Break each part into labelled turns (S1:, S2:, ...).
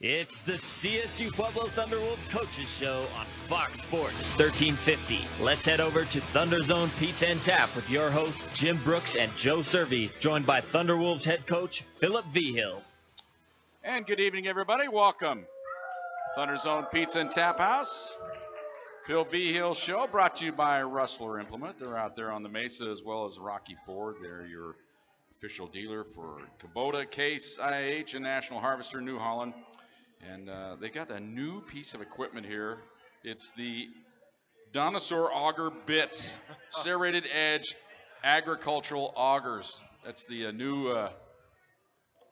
S1: It's the CSU Pueblo Thunderwolves Coaches Show on Fox Sports 1350. Let's head over to ThunderZone Pizza and Tap with your hosts Jim Brooks and Joe Cervi, joined by Thunderwolves head coach Philip Vigil.
S2: And good evening, everybody. Welcome. ThunderZone Pizza and Tap House. Phil Vigil Show brought to you by Rustler Implement. They're out there on the Mesa as well as Rocky Ford. They're your official dealer for Kubota, Case, IH, and National Harvester, New Holland. And they got a new piece of equipment here. It's the Dinosaur Auger Bits, serrated edge agricultural augers. That's the new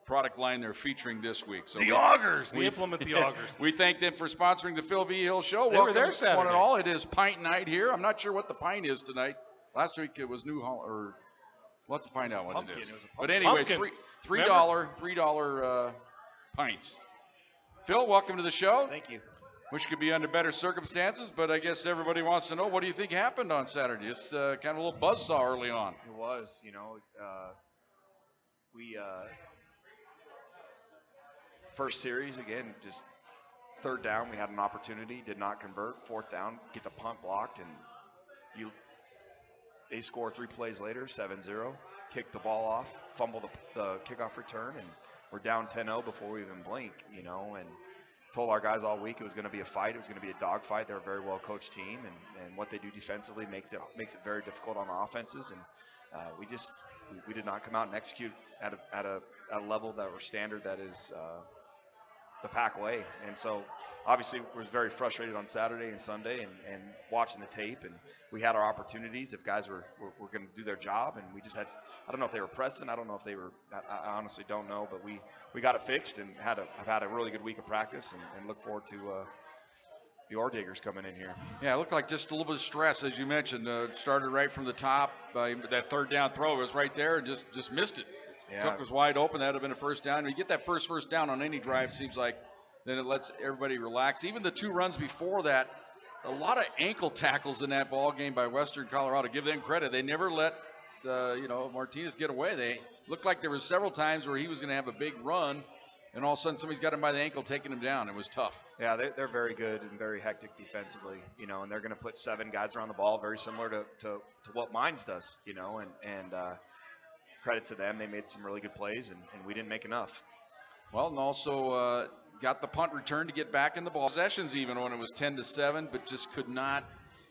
S2: product line they're featuring this week. So
S3: augers, they implement the augers.
S2: We thank them for sponsoring the Phil Vigil Show.
S3: They were there Saturday.
S2: One and all. It is pint night here. I'm not sure what the pint is tonight. Last week it was New Holland, or we'll have to find out what it is. But anyway, $3 pints. Phil, welcome to the show.
S4: Thank you.
S2: Which could be under better circumstances, but I guess everybody wants to know, what do you think happened on Saturday? It's kind of a little buzzsaw early on.
S4: It was, first series, again, just third down, we had an opportunity, did not convert. Fourth down, get the punt blocked, and they score 3 plays later, 7-0, kick the ball off, fumble the kickoff return, and we're down 10-0 before we even blink, and told our guys all week it was going to be a fight. It was going to be a dogfight. They're a very well-coached team, and what they do defensively makes it very difficult on offenses. And we did not come out and execute at a level that were standard that is the Pac way. And so obviously was very frustrated on Saturday and Sunday and watching the tape. And we had our opportunities if guys were going to do their job, and we just had. I don't know if they were pressing. I don't know if they were. I honestly don't know. But we got it fixed and I've had a really good week of practice and look forward to the Ore Diggers coming in here.
S2: Yeah, it looked like just a little bit of stress, as you mentioned. Started right from the top. That third down throw was right there and just missed it.
S4: Yeah.
S2: Cook was wide open. That would have been a first down. When you get that first down on any drive, seems like then it lets everybody relax. Even the 2 runs before that, a lot of ankle tackles in that ball game by Western Colorado. Give them credit. They never let Martinez get away. They looked like there were several times where he was going to have a big run, and all of a sudden somebody's got him by the ankle, taking him down. It was tough.
S4: Yeah, they're very good and very hectic defensively, and they're going to put 7 guys around the ball, very similar to what Mines does, and credit to them. They made some really good plays, and we didn't make enough.
S2: Well, and also got the punt return to get back in the ball. Possessions even when it was 10-7, but just could not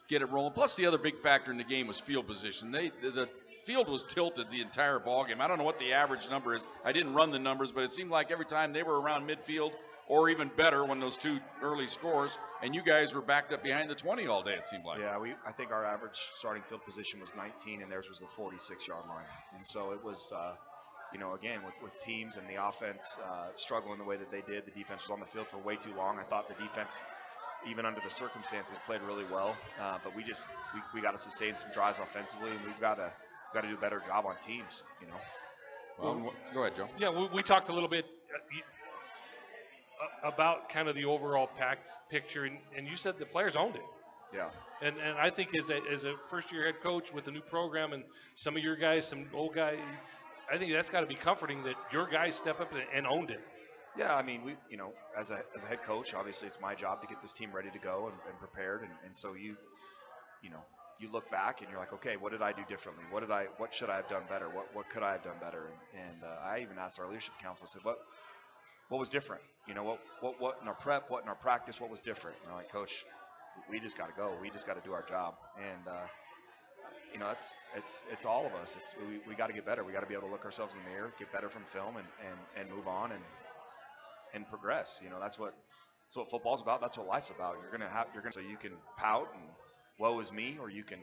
S2: get it rolling. Plus the other big factor in the game was field position. The field was tilted the entire ball game. I don't know what the average number is. I didn't run the numbers, but it seemed like every time they were around midfield or even better when those 2 early scores, and you guys were backed up behind the 20 all day, it seemed like.
S4: Yeah, I think our average starting field position was 19, and theirs was the 46-yard line. And so it was, again, with teams and the offense struggling the way that they did, the defense was on the field for way too long. I thought the defense, even under the circumstances, played really well. But we got to sustain some drives offensively, and we've got to do a better job on teams,
S2: Well, go ahead, Joe.
S3: Yeah, we talked a little bit about kind of the overall picture, and you said the players owned it.
S4: Yeah.
S3: And I think as a first-year head coach with a new program and some of your guys, some old guys, I think that's got to be comforting that your guys step up and owned it.
S4: Yeah, I mean, as a head coach, obviously it's my job to get this team ready to go and prepared, and so you look back and you're like, okay, what did I do differently? What should I have done better? What could I have done better? And I even asked our leadership council, I said, what was different? What in our prep, what in our practice, what was different? And they're like, Coach, we just got to go. We just got to do our job. And it's all of us. We got to get better. We got to be able to look ourselves in the mirror, get better from film, and move on and progress. That's what football's about. That's what life's about. So you can pout and woe is me, or you can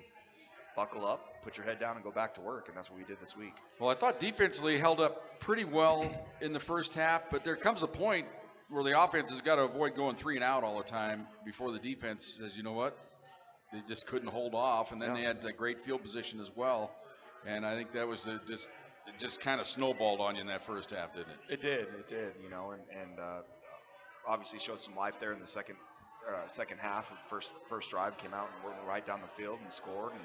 S4: buckle up, put your head down, and go back to work, and that's what we did this week.
S2: Well, I thought defensively held up pretty well in the first half, but there comes a point where the offense has got to avoid going 3 and out all the time before the defense says, you know what, they just couldn't hold off, and then they had a great field position as well, and I think that was just kind of snowballed on you in that first half, didn't it?
S4: It did, and obviously showed some life there in the second half. First drive came out and went right down the field and scored, and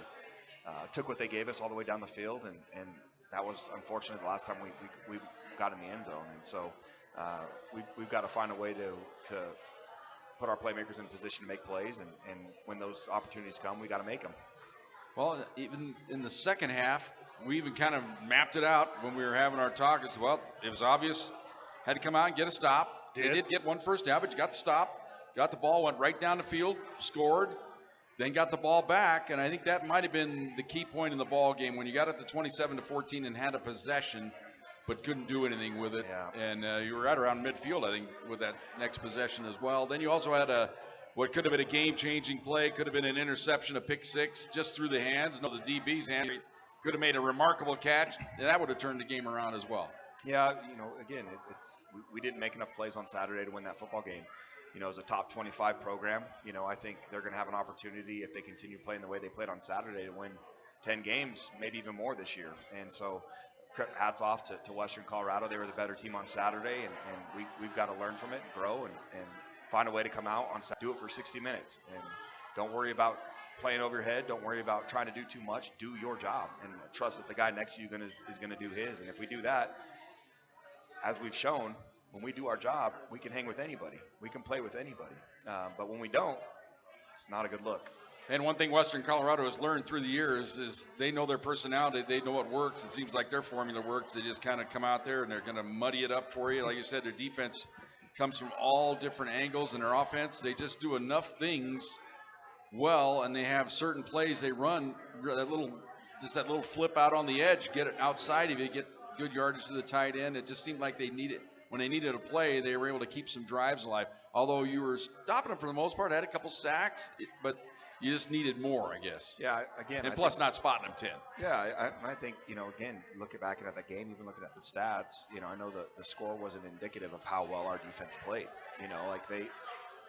S4: took what they gave us all the way down the field, and that was unfortunately the last time we got in the end zone. And so we've got to find a way to put our playmakers in position to make plays, and when those opportunities come, we got to make them.
S2: Well, even in the second half, we even kind of mapped it out when we were having our talk. As well, it was obvious, had to come out and get a stop. They did get one first down, but you got the stop, got the ball, went right down the field, scored, then got the ball back, and I think that might have been the key point in the ball game when you got it to 27-14 and had a possession, but couldn't do anything with it.
S4: Yeah.
S2: And you were right around midfield, I think, with that next possession as well. Then you also had what could have been a game-changing play, could have been an interception, a pick six, just through the hands. No, the DB's hand could have made a remarkable catch, and that would have turned the game around as well.
S4: Yeah, again, we didn't make enough plays on Saturday to win that football game. As a top 25 program, I think they're going to have an opportunity if they continue playing the way they played on Saturday to win 10 games, maybe even more this year. And so hats off to Western Colorado. They were the better team on Saturday, and we've got to learn from it and grow and find a way to come out on Saturday. Do it for 60 minutes. And don't worry about playing over your head. Don't worry about trying to do too much. Do your job and trust that the guy next to you is going to do his. And if we do that, as we've shown, when we do our job, we can hang with anybody. We can play with anybody. But when we don't, it's not a good look.
S2: And one thing Western Colorado has learned through the years is they know their personality. They know what works. It seems like their formula works. They just kind of come out there and they're going to muddy it up for you. Like you said, their defense comes from all different angles, and their offense, they just do enough things well, and they have certain plays they run, that little flip out on the edge, get it outside of you, get good yardage to the tight end. It just seemed like when they needed a play, they were able to keep some drives alive. Although you were stopping them for the most part, had a couple sacks, but you just needed more, I guess.
S4: Yeah, again.
S2: And plus not spotting them 10.
S4: Yeah, I think, again, looking back at that game, even looking at the stats, I know the score wasn't indicative of how well our defense played. Like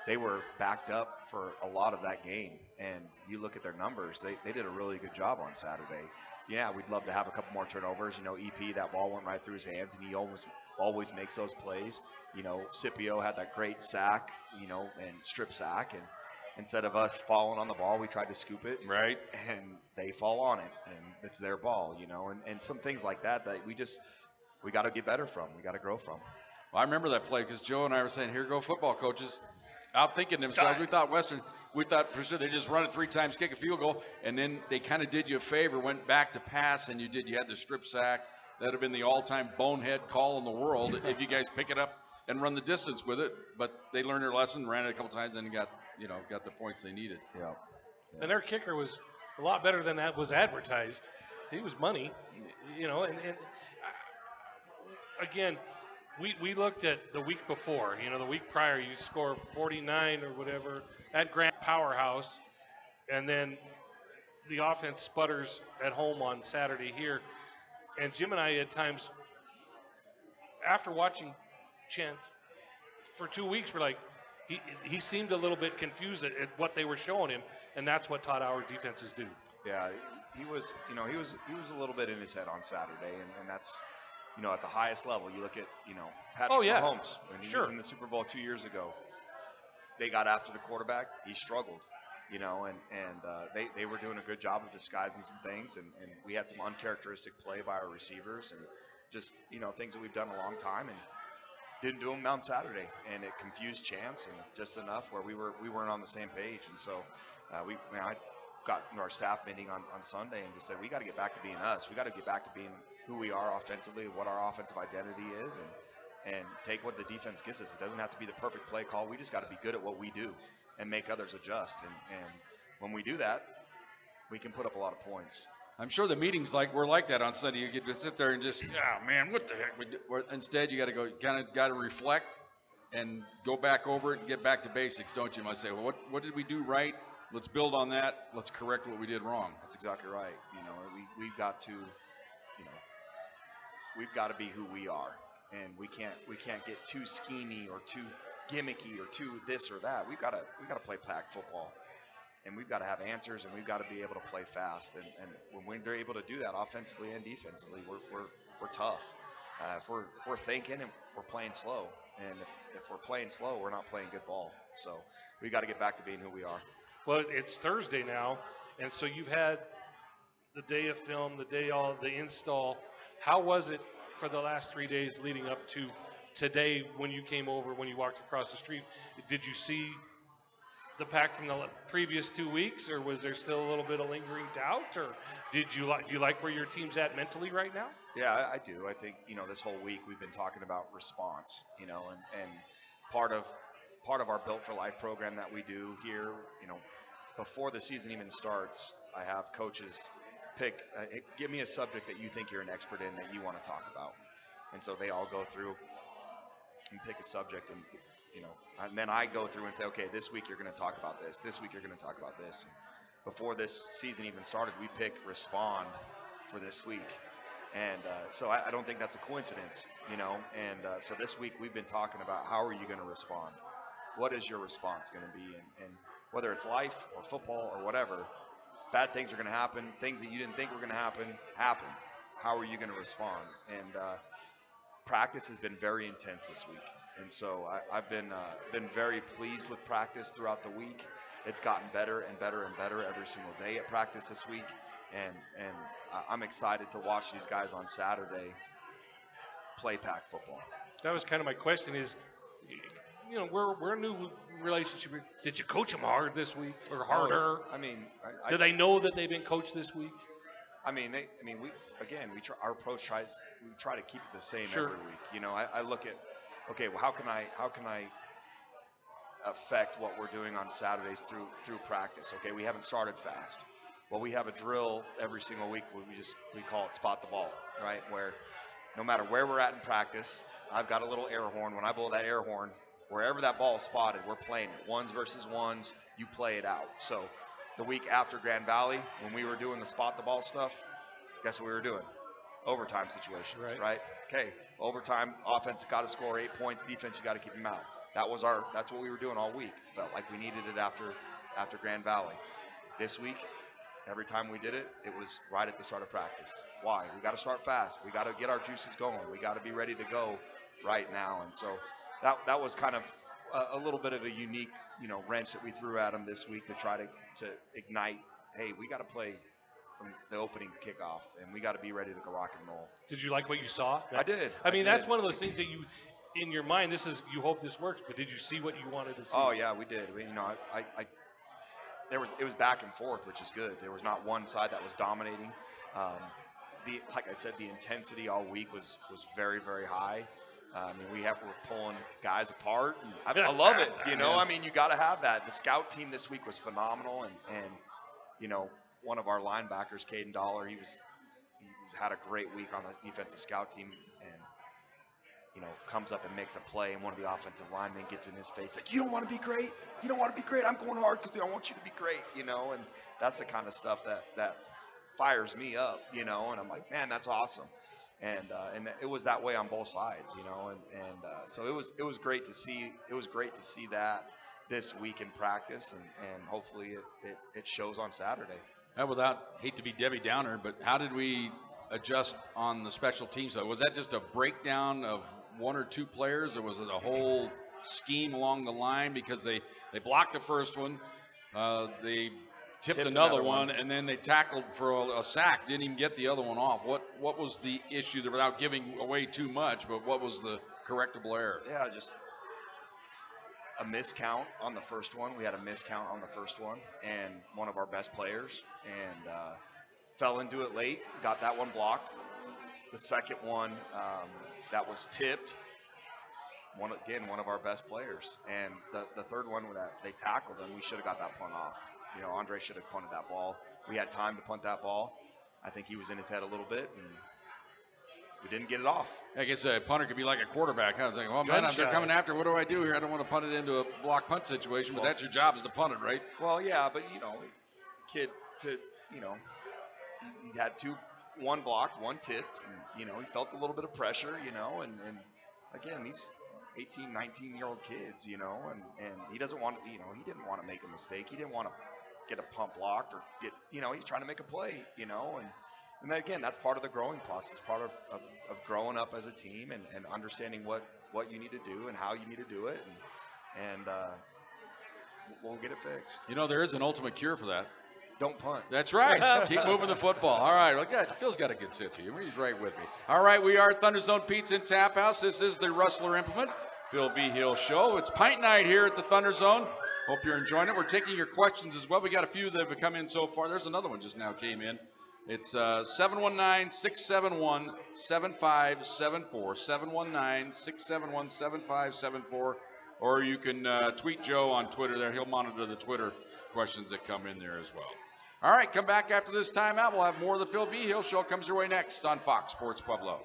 S4: they were backed up for a lot of that game. And you look at their numbers, they did a really good job on Saturday. Yeah, we'd love to have a couple more turnovers. EP, that ball went right through his hands, and he always makes those plays. Scipio had that great sack, and strip sack, and instead of us falling on the ball, we tried to scoop it.
S2: Right.
S4: And they fall on it, and it's their ball, and some things like that we got to get better from. We got to grow from.
S2: Well, I remember that play because Joe and I were saying, here go football coaches, outthinking themselves. We thought for sure they just run it 3 times, kick a field goal, and then they kind of did you a favor, went back to pass, and you had the strip sack. That would have been the all-time bonehead call in the world if you guys pick it up and run the distance with it. But they learned their lesson, ran it a couple times, and got the points they needed.
S4: Yeah.
S3: And their kicker was a lot better than that was advertised. He was money, and again, we looked at the week before, the week prior, you score 49 or whatever at Grant Powerhouse, and then the offense sputters at home on Saturday here. And Jim and I at times, after watching Chen for 2 weeks, we're like, he seemed a little bit confused at what they were showing him, and that's what Todd Howard defenses do.
S4: Yeah, he was a little bit in his head on Saturday, and that's, at the highest level. You look at, Patrick Mahomes when he was in the Super Bowl 2 years ago. They got after the quarterback. He struggled, and they were doing a good job of disguising some things, and we had some uncharacteristic play by our receivers, and just things that we've done a long time, and didn't do them on Saturday, and it confused Chance, and just enough where we weren't on the same page, and so I got into our staff meeting on Sunday and just said we got to get back to being us. We got to get back to being who we are offensively, what our offensive identity is, and take what the defense gives us. It doesn't have to be the perfect play call. We just got to be good at what we do and make others adjust. And when we do that, we can put up a lot of points.
S2: I'm sure the meetings were like that on Sunday. You get to sit there and just, man, what the heck? Instead, you got to go, got to reflect and go back over it and get back to basics, don't you? You might say, well, what did we do right? Let's build on that. Let's correct what we did wrong.
S4: That's exactly right. We've got to, we've got to be who we are, and we can't get too schemy or too gimmicky or too this or that. We've got to play pack football, and we've got to have answers, and we've got to be able to play fast. And when we're able to do that offensively and defensively, we're tough. If we're thinking and we're playing slow, and if we're playing slow, we're not playing good ball. So we got to get back to being who we are.
S3: Well, it's Thursday now, and so you've had the day of film, the install. How was it for the last 3 days leading up to today when you came over, when you walked across the street, did you see the pack from the previous 2 weeks, or was there still a little bit of lingering doubt, or do you like where your team's at mentally right now?
S4: Yeah, I do. I think, this whole week we've been talking about response, and part of our Built for Life program that we do here, before the season even starts, I have coaches pick, give me a subject that you think you're an expert in that you want to talk about. And so they all go through and pick a subject, and then I go through and say, okay, this week you're going to talk about this. This week you're going to talk about this. And before this season even started, we picked respond for this week. And so I don't think that's a coincidence, And so this week we've been talking about how are you going to respond? What is your response going to be? And whether it's life or football or whatever, bad things are going to happen. Things that you didn't think were going to happen. How are you going to respond? And practice has been very intense this week. And so I've been very pleased with practice throughout the week. It's gotten better and better and better every single day at practice this week. And I'm excited to watch these guys on Saturday play pack football.
S3: That was kind of my question is, we're a new relationship. Did you coach them hard this week or harder? Do they know that they've been coached this week? Our approach we try to keep it the same every week. I look at, okay, well, how can I affect what we're doing on Saturdays through practice? Okay, we haven't started fast. Well, we have a drill every single week where we call it spot the ball, right? Where no matter where we're at in practice, I've got a little air horn. When I blow that air horn, wherever that ball is spotted, we're playing it. Ones versus ones, you play it out. So the week after Grand Valley, when we were doing the spot the ball stuff, guess what we were doing? Overtime situations, right? Okay, overtime, offense got to score 8 points, defense, you got to keep them out. That's what we were doing all week. Felt like we needed it after Grand Valley. This week, every time we did it, it was right at the start of practice. Why? We got to start fast. We got to get our juices going. We got to be ready to go right now. And so that was kind of a little bit of a unique, wrench that we threw at them this week to try to ignite. Hey, we got to play from the opening kickoff, and we got to be ready to go rock and roll. Did you like what you saw?
S4: I did.
S3: That's one of those things that you, in your mind, you hope this works, but did you see what you wanted to see?
S4: Oh yeah, we did. It was back and forth, which is good. There was not one side that was dominating. Like I said, the intensity all week was very, very high. We're pulling guys apart. And I love it. You got to have that. The scout team this week was phenomenal, and one of our linebackers, Caden Dollar, he's had a great week on the defensive scout team, and comes up and makes a play, and one of the offensive linemen gets in his face like, you don't want to be great? You don't want to be great? I'm going hard because I want you to be great, and that's the kind of stuff that fires me up, and I'm like, man, that's awesome. And it was that way on both sides, so it was great to see. It was great to see that this week in practice, and hopefully it shows on Saturday.
S2: Hate to be Debbie Downer, but how did we adjust on the special teams? Was that just a breakdown of one or two players, or was it a whole scheme along the line? Because they blocked the first one, they tipped another one, and then they tackled for a sack, didn't even get the other one off. What was the issue there, without giving away too much, but what was the correctable error?
S4: Yeah, just a miscount on the first one. We had a miscount on the first one, and one of our best players, and fell into it late, got that one blocked. The second one that was tipped, one of our best players. And the third one that they tackled him, we should have got that punt off. Andre should have punted that ball. We had time to punt that ball. I think he was in his head a little bit, and we didn't get it off.
S2: I guess a punter could be like a quarterback. I was thinking, well, man, if they're coming after, what do I do here? I don't want to punt it into a block punt situation, but that's your job, is to punt it, right?
S4: Well, yeah, but, kid he had one blocked, one tipped, and, he felt a little bit of pressure, and again, these 18, 19-year-old kids, and he doesn't want to, he didn't want to make a mistake. He didn't want to get a pump blocked or get, he's trying to make a play, and then again, that's part of the growing process, part of growing up as a team and understanding what you need to do and how you need to do it, and we'll get it fixed.
S2: There is an ultimate cure for that.
S4: Don't punt.
S2: That's right. Keep moving the football. All right. Look at Phil's got a good sense of humor. He's right with me. All right. We are at ThunderZone Pizza and Tap House. This is the Rustler Implement Phil Vigil Show. It's pint night here at the ThunderZone. Hope you're enjoying it. We're taking your questions as well. We got a few that have come in so far. There's another one just now came in. It's 719-671-7574. 719-671-7574. Or you can tweet Joe on Twitter there. He'll monitor the Twitter questions that come in there as well. All right, come back after this timeout. We'll have more of the Phil Vigil Show comes your way next on Fox Sports Pueblo.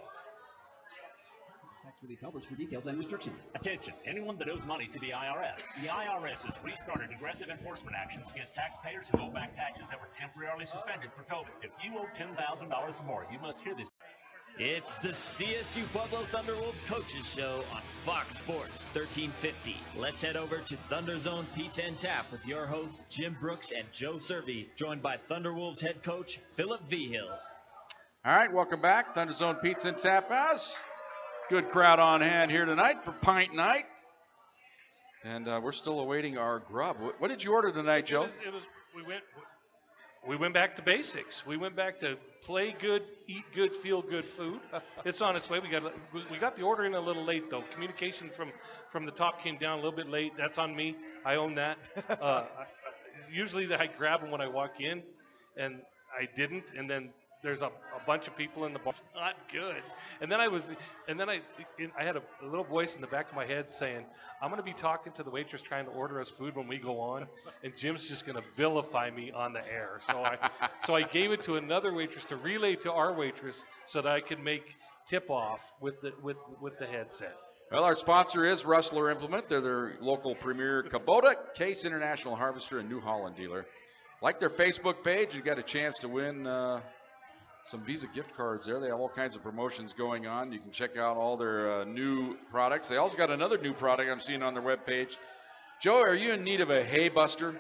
S5: Tax-free coverage for details and restrictions.
S6: Attention, anyone that owes money to the IRS. The IRS has restarted aggressive enforcement actions against taxpayers who owe back taxes that were temporarily suspended for COVID. If you owe $10,000 or more, you must hear this.
S1: It's the CSU Pueblo Thunderwolves Coaches Show on Fox Sports 1350. Let's head over to ThunderZone Pizza and Tap with your hosts Jim Brooks and Joe Cervi, joined by Thunderwolves head coach Philip Vigil.
S2: All right, welcome back. ThunderZone Pizza and Tap House. Good crowd on hand here tonight for Pint Night. And we're still awaiting our grub. What did you order tonight, Joe?
S3: We went back to basics. We went back to play good, eat good, feel good food. It's on its way. We got the order in a little late though. Communication from the top came down a little bit late. That's on me. I own that. Usually I grab them when I walk in, and I didn't. And then there's a bunch of people in the bar. It's not good. And then I had a little voice in the back of my head saying, I'm going to be talking to the waitress trying to order us food when we go on, and Jim's just going to vilify me on the air. So I gave it to another waitress to relay to our waitress so that I could make tip off with the headset.
S2: Well, our sponsor is Rustler Implement. They're their local premier Kubota, Case International Harvester, and New Holland dealer. Like their Facebook page, you got a chance to win some Visa gift cards there. They have all kinds of promotions going on. You can check out all their new products. They also got another new product I'm seeing on their webpage. Joe, are you in need of a hay buster?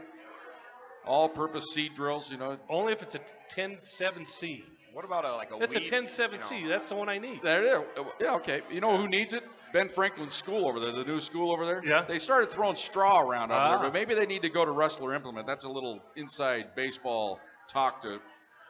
S2: All-purpose seed drills, you know?
S3: Only if it's a 10.7C.
S4: What about a
S3: It's
S4: weed,
S3: a 10.7C. That's the one I need.
S2: There it is. Yeah, okay. You know who needs it? Ben Franklin's school over there, the new school over there.
S3: Yeah.
S2: They started throwing straw around over there, but maybe they need to go to Rustler Implement. That's a little inside baseball talk to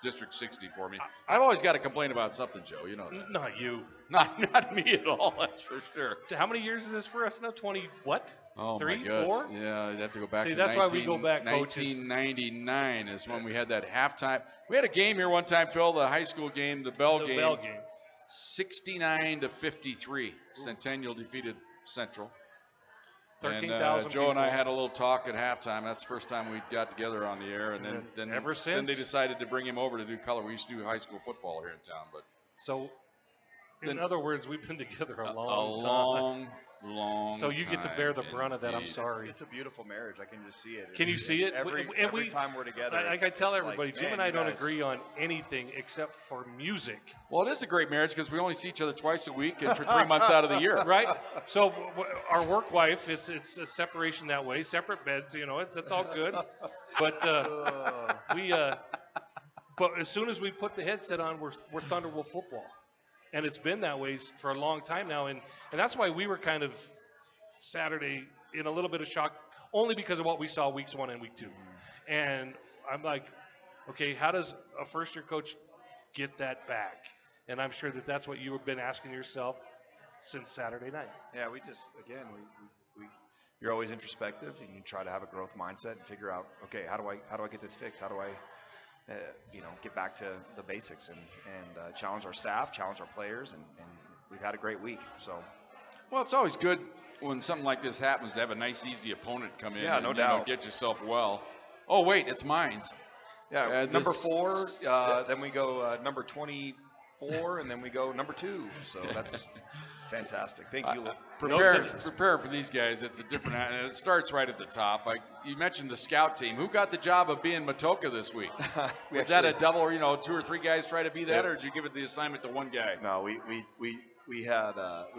S2: District 60 for me. I've always got to complain about something, Joe. You know that.
S3: Not you.
S2: Not me at all, that's for sure.
S3: So how many years is this for us now? 20 what?
S2: Oh,
S3: 3,
S2: my gosh.
S3: 4?
S2: Yeah, you'd have to go back
S3: See,
S2: to
S3: that's why we go back, coaches.
S2: 1999 is when we had that halftime. We had a game here one time, Phil, the high school game, the Bell game. 69-53. Centennial defeated Central.
S3: 13,000
S2: Joe and I had a little talk at halftime. That's the first time we got together on the air, and then
S3: ever since,
S2: then they decided to bring him over to do color. We used to do high school football here in town, but
S3: so in other words, we've been together a long time.
S2: Long
S3: so you get to bear the brunt of that. I'm sorry.
S4: It's a beautiful marriage. I can just see it.
S3: Can you see it?
S4: Every time we're together.
S3: Like I tell everybody,
S4: like,
S3: Jim and I don't agree on anything except for music.
S2: Well, it is a great marriage because we only see each other twice a week and for 3 months out of the year.
S3: Right? So our work wife, it's a separation that way, separate beds, you know, it's all good. But but as soon as we put the headset on, we're Thunderwolf football. And it's been that way for a long time now, and that's why we were kind of Saturday in a little bit of shock, only because of what we saw weeks 1 and week 2. And I'm like, okay, how does a first-year coach get that back? And I'm sure that's what you've been asking yourself since Saturday night.
S4: Yeah, we you're always introspective, and you try to have a growth mindset and figure out, okay, how do I get this fixed? How do I get back to the basics and challenge our staff, challenge our players, and we've had a great week. So,
S2: well, it's always good when something like this happens to have a nice, easy opponent come in.
S4: Yeah, no doubt.
S2: Get yourself well. Oh, wait, it's mines.
S4: Yeah, number 4. Then we go number 24, and then we go number 2. So that's fantastic. Thank you.
S2: Prepare for these guys. It's a different. It starts right at the top. Like you mentioned, the scout team. Who got the job of being Matoka this week? Was that a double? Or, 2 or 3 guys try to be that, or did you give it the assignment to one guy?
S4: No, we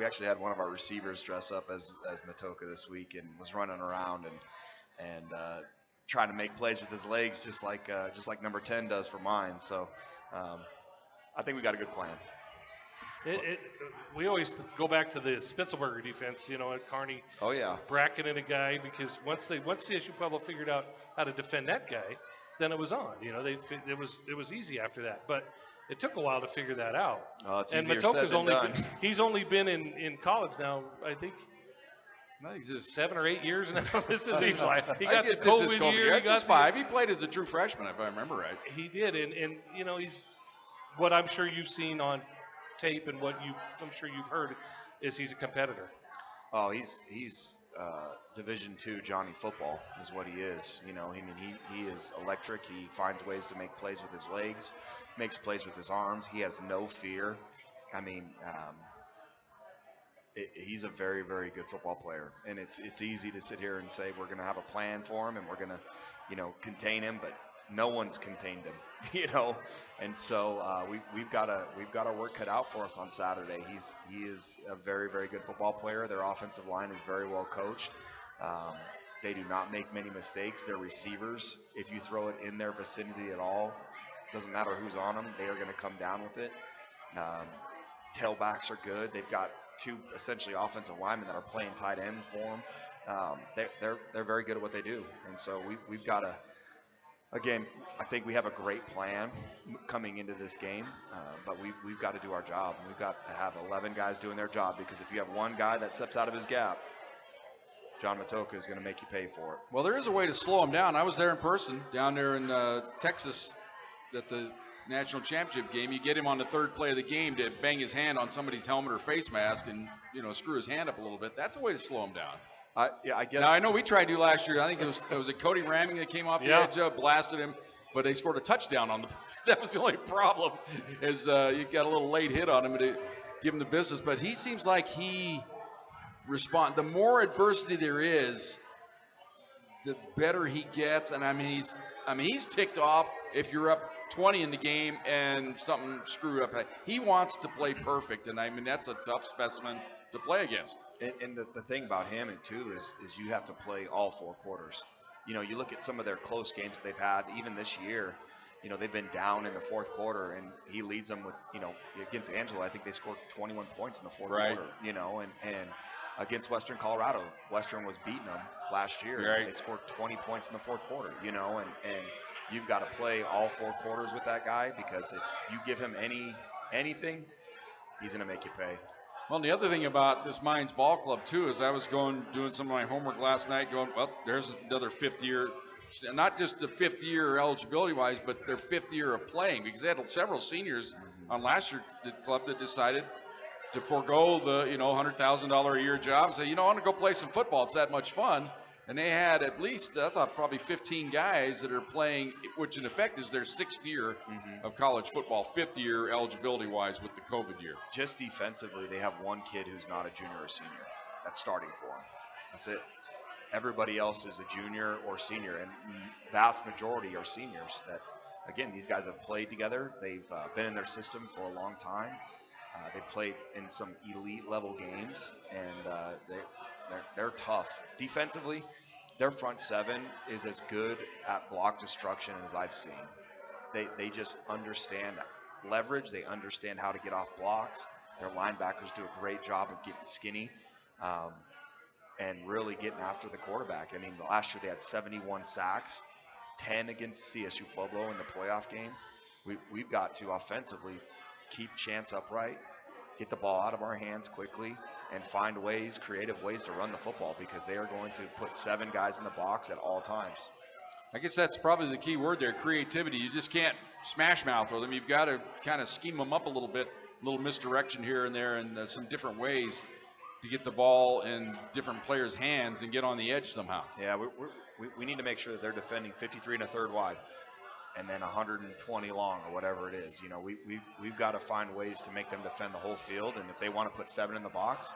S4: actually had one of our receivers dress up as Matoka this week and was running around and trying to make plays with his legs, just like number 10 does for mine. So I think we got a good plan.
S3: We always go back to the Spitzelberger defense, at Kearney.
S4: Oh yeah,
S3: bracketing a guy because once CSU Pueblo figured out how to defend that guy, then it was on. You know, it was easy after that. But it took a while to figure that out.
S4: It's
S3: And
S4: easier said than done.
S3: He's only been in college now, I think,
S2: I think this
S3: 7 or 8 years now. This is he got the
S2: this is
S3: COVID year.
S2: Yeah, just 5. He played as a true freshman, if I remember right.
S3: He did, and you know, he's what I'm sure you've seen on tape and what I'm sure you've heard is he's a competitor.
S4: Oh, he's Division II Johnny football is what he is. You know, I mean, he is electric. He finds ways to make plays with his legs, makes plays with his arms. He has no fear. I mean, he's a very, very good football player. And it's easy to sit here and say we're going to have a plan for him and we're going to, you know, contain him, but no one's contained him, you know. And so we've got our work cut out for us on Saturday. He is a very, very good football player. Their offensive line is very well coached. They do not make many mistakes. Their receivers, if you throw it in their vicinity at all, doesn't matter who's on them, they are going to come down with it. Tailbacks are good. They've got 2 essentially offensive linemen that are playing tight end for them. They're very good at what they do. And so we've got to. Again, I think we have a great plan coming into this game, but we've got to do our job. We've got to have 11 guys doing their job, because if you have one guy that steps out of his gap, John Matoka is going to make you pay for it.
S2: Well, there is a way to slow him down. I was there in person down there in Texas at the national championship game. You get him on the 3rd play of the game to bang his hand on somebody's helmet or face mask and, you know, screw his hand up a little bit. That's a way to slow him down.
S4: Yeah, I guess.
S2: Now, I know we tried to do last year. I think it was Cody Ramming that came off the edge, blasted him, but they scored a touchdown on the. That was the only problem, is you got a little late hit on him to give him the business. But he seems like he responds. The more adversity there is, the better he gets. And I mean, he's ticked off if you're up 20 in the game and something screwed up. He wants to play perfect, and I mean that's a tough specimen to play against.
S4: And the thing about him, too, is you have to play all 4 quarters. You know, you look at some of their close games that they've had, even this year, you know, they've been down in the 4th quarter, and he leads them with, you know, against Angelo, I think they scored 21 points in the 4th quarter, you know, and against Western Colorado, Western was beating them last year.
S2: Right.
S4: They scored 20 points in the 4th quarter, you know, and you've got to play all 4 quarters with that guy, because if you give him anything, he's going to make you pay.
S2: Well, the other thing about this Mines Ball Club, too, is I was doing some of my homework last night going, well, there's another 5th year, not just the 5th year eligibility-wise, but their 5th year of playing, because they had several seniors on last year's club that decided to forego the, you know, $100,000 a year job and say, you know, I want to go play some football. It's that much fun. And they had at least, I thought, probably 15 guys that are playing, which in effect is their 6th year of college football, 5th year eligibility-wise with the COVID year.
S4: Just defensively, they have one kid who's not a junior or senior that's starting for them. That's it. Everybody else is a junior or senior, and vast majority are seniors that, again, these guys have played together. They've been in their system for a long time. They played in some elite level games, and they're tough. Defensively, their front 7 is as good at block destruction as I've seen. They just understand leverage. They understand how to get off blocks. Their linebackers do a great job of getting skinny and really getting after the quarterback. I mean, last year they had 71 sacks, 10 against CSU Pueblo in the playoff game. We've got to offensively keep Chance upright, get the ball out of our hands quickly, and find ways, creative ways to run the football, because they are going to put 7 guys in the box at all times.
S2: I guess that's probably the key word there, creativity. You just can't smash mouth with them. You've got to kind of scheme them up a little bit, a little misdirection here and there, and some different ways to get the ball in different players' hands and get on the edge somehow.
S4: Yeah, we need to make sure that they're defending 53 1/3 wide, and then 120 long or whatever it is. You know, we've got to find ways to make them defend the whole field, and if they want to put 7 in the box,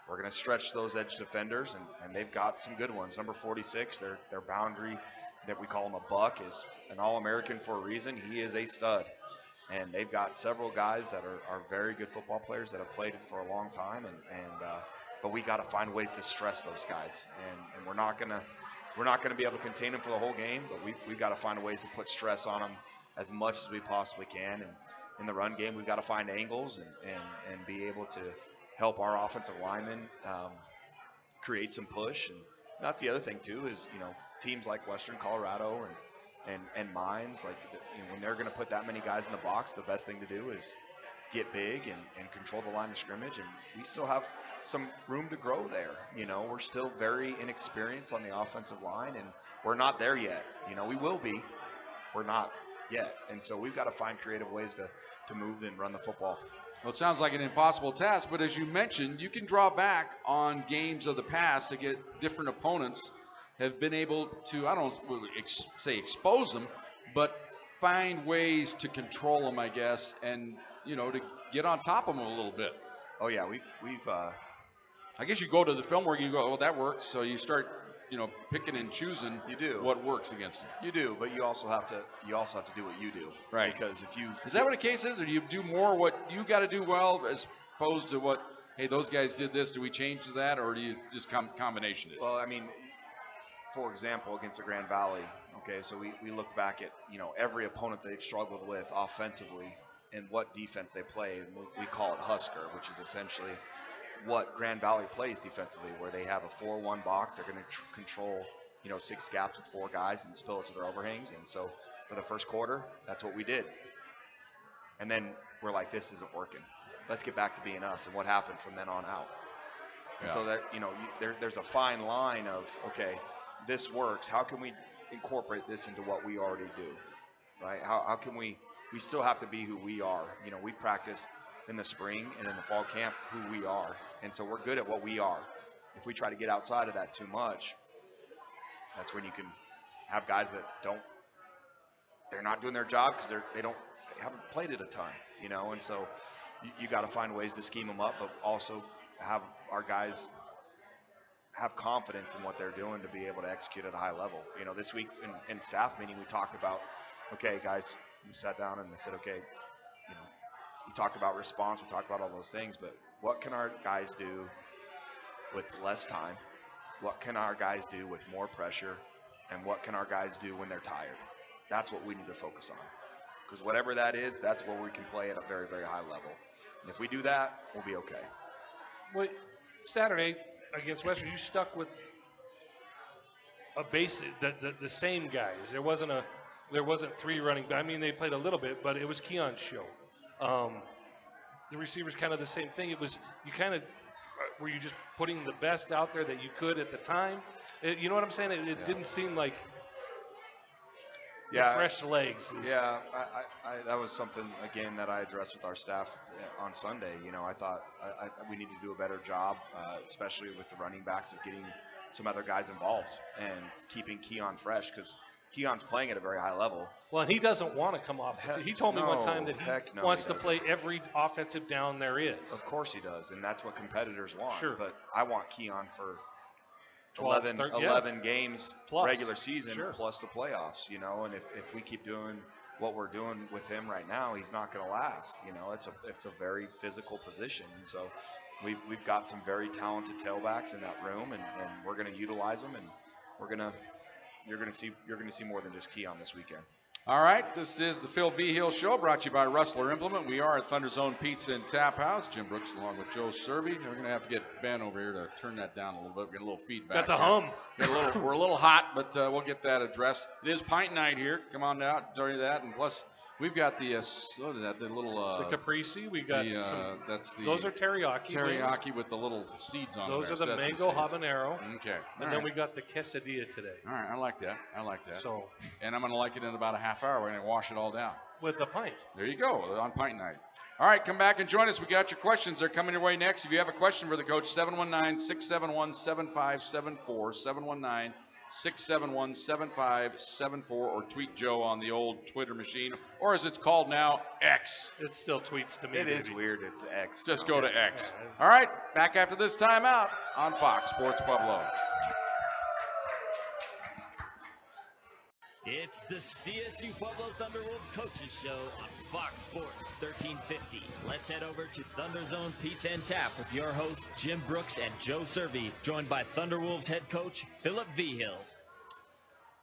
S4: we're going to stretch those edge defenders, and they've got some good ones. Number 46, their boundary, that we call him a buck, is an All-American for a reason. He is a stud, and they've got several guys that are very good football players that have played it for a long time, but we got to find ways to stress those guys, and we're not going to be able to contain them for the whole game, but we've got to find ways to put stress on them as much as we possibly can. And in the run game, we've got to find angles and be able to help our offensive linemen create some push. And that's the other thing too, is, you know, teams like Western Colorado and minds. Like, when they're going to put that many guys in the box, the best thing to do is get big and control the line of scrimmage. And we still have some room to grow there. We're still very inexperienced on the offensive line, and we're not there yet. We will be. We're not yet. And so we've got to find creative ways to move and run the football.
S2: Well, it sounds like an impossible task, but as you mentioned, you can draw back on games of the past to get different opponents have been able to, I don't say expose them, but find ways to control them, I guess, and, to get on top of them a little bit.
S4: Oh, yeah, we've
S2: I guess you go to the film where you go, well, that works, so you start, picking and choosing what works against them.
S4: You do, but you also have to do what you do.
S2: Right.
S4: Because
S2: is that what the case is, or do you do more what you got to do well as opposed to what, hey, those guys did this, do we change to that, or do you just combination it?
S4: Well, I mean, for example, against the Grand Valley, okay, so we look back at, every opponent they've struggled with offensively and what defense they play, and we call it Husker, which is essentially what Grand Valley plays defensively, where they have a 4-1 box. They're going to control, 6 gaps with 4 guys and spill it to their overhangs. And so for the first quarter, that's what we did. And then we're like, this isn't working. Let's get back to being us. And what happened from then on out? And so that, there's a fine line of, okay, this works. How can we incorporate this into what we already do, right? How can we still have to be who we are. We practice in the spring and in the fall camp who we are. And so we're good at what we are. If we try to get outside of that too much, that's when you can have guys that they're not doing their job because they haven't played it a ton, and so you got to find ways to scheme them up, but also have our guys have confidence in what they're doing to be able to execute at a high level. This week in staff meeting, we talked about, okay, guys, we sat down and they said, okay, we talked about response, we talked about all those things, but what can our guys do with less time? What can our guys do with more pressure? And what can our guys do when they're tired? That's what we need to focus on. Because whatever that is, that's where we can play at a very, very high level. And if we do that, we'll be okay.
S3: Well, Saturday against Western, you stuck with a base, the same guys. There wasn't 3 running. I mean, they played a little bit, but it was Keon's show. The receivers kind of the same thing. It was, you kind of, were you just putting the best out there that you could at the time? You know what I'm saying? It didn't seem like fresh legs.
S4: Yeah, I that was something, again, that I addressed with our staff on Sunday. I thought we need to do a better job, especially with the running backs, of getting some other guys involved and keeping Keon fresh, because Keon's playing at a very high level.
S3: Well, and he doesn't want to come off. He told me one time that he wants to play every offensive down there is.
S4: Of course he does, and that's what competitors want.
S3: Sure.
S4: But I want Keon for
S3: 12,
S4: 11 games
S3: plus
S4: regular season,
S3: sure,
S4: plus the playoffs, and if we keep doing what we're doing with him right now, he's not going to last. It's a very physical position, and so we've got some very talented tailbacks in that room, and we're going to utilize them, and you're going to see more than just Keon this weekend.
S2: All right, this is the Phil Vigil Show, brought to you by Rustler Implement. We are at ThunderZone Pizza and Tap House. Jim Brooks along with Joe Cervi. We're going to have to get Ben over here to turn that down a little bit. We get a little feedback.
S3: Got the hum.
S2: We're a little hot, but we'll get that addressed. It is pint night here. Come on out, enjoy that. And plus, we've got the, what is that, the little...
S3: the caprese. We got
S2: that's the...
S3: Those are teriyaki.
S2: Teriyaki
S3: wings
S2: with the little seeds on
S3: those
S2: there.
S3: Those are the mango habanero.
S2: Okay.
S3: And then we got the quesadilla today.
S2: All right, I like that.
S3: So,
S2: and I'm going to like it in about a half hour. We're going to wash it all down.
S3: With a pint.
S2: There you go, on pint night. All right, come back and join us. We got your questions. They're coming your way next. If you have a question for the coach, 719-671-7574, 719-671-7574, or tweet Joe on the old Twitter machine, or as it's called now, X.
S3: It still tweets to me.
S4: It is weird. It's X.
S2: Just go to X. All right, back after this timeout on Fox Sports Pueblo.
S1: It's the CSU Pueblo Thunderwolves Coaches Show on Fox Sports 1350. Let's head over to ThunderZone Pizza and Tap with your hosts Jim Brooks and Joe Cervi, joined by Thunderwolves head coach Philip Vigil.